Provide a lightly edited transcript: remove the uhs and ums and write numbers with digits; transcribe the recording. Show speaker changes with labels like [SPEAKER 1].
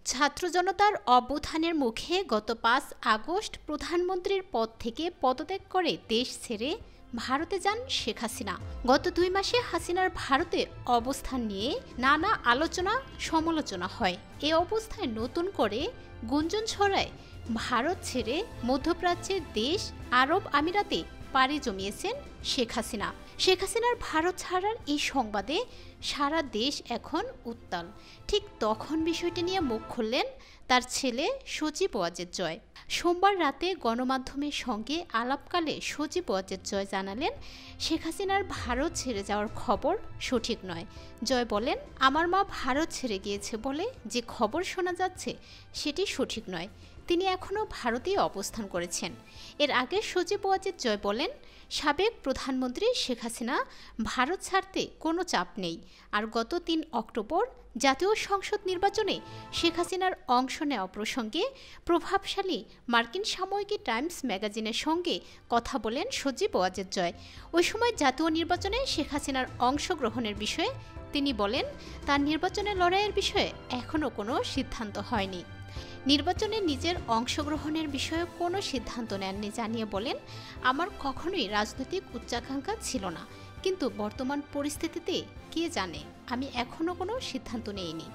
[SPEAKER 1] ছাত্র জনতার অভ্যুত্থানের মুখে গত ৫ আগস্ট প্রধানমন্ত্রীর পদ থেকে পদত্যাগ করে দেশ ছেড়ে ভারতে যান শেখ হাসিনা। গত ২ মাসে হাসিনার ভারতে অবস্থান নিয়ে নানা আলোচনা সমালোচনা হয়। এ অবস্থায় নতুন করে গুঞ্জন ছড়ায় ভারত ছেড়ে মধ্যপ্রাচ্যের দেশ আরব আমিরাতে পাড়ি জমিয়েছেন শেখ হাসিনা। শেখ হাসিনার ভারত ছাড়ার এই সংবাদে সারা দেশ এখন উত্তাল। ঠিক তখন বিষয়টি নিয়ে মুখ খুললেন তার ছেলে সজীব ওয়াজেদ জয়। সোমবার রাতে গণমাধ্যমের সঙ্গে আলাপকালে সজীব ওয়াজেদ জয় জানালেন, শেখ হাসিনার ভারত ছেড়ে যাওয়ার খবর সঠিক নয়। জয় বলেন, আমার মা ভারত ছেড়ে গিয়েছে বলে যে খবর শোনা যাচ্ছে সেটি সঠিক নয়। তিনি এখনও ভারতেই অবস্থান করেছেন। এর আগে সজীব ওয়াজেদ জয় বলেন, সাবেক প্রধানমন্ত্রী শেখ হাসিনা ভারত ছাড়তে কোনো চাপ নেই। আর গত ৩ অক্টোবর জাতীয় সংসদ নির্বাচনে শেখ হাসিনার অংশ নেওয়া প্রসঙ্গে প্রভাবশালী মার্কিন সাময়িকী টাইমস ম্যাগাজিনের সঙ্গে কথা বলেন সজীব ওয়াজেদ জয়। ওই সময় জাতীয় নির্বাচনে শেখ হাসিনার অংশগ্রহণের বিষয়ে তিনি বলেন, তার নির্বাচনের লড়াইয়ের বিষয়ে এখনও কোনো সিদ্ধান্ত হয়নি। নির্বাচনে নিজের অংশগ্রহণের বিষয়ে কোনো সিদ্ধান্ত নেননি জানিয়ে বলেন, আমার কখনোই রাজনৈতিক উচ্চাকাঙ্ক্ষা ছিল না, কিন্তু বর্তমান পরিস্থিতিতে কে জানে, আমি এখনও কোনো সিদ্ধান্ত নেইনি।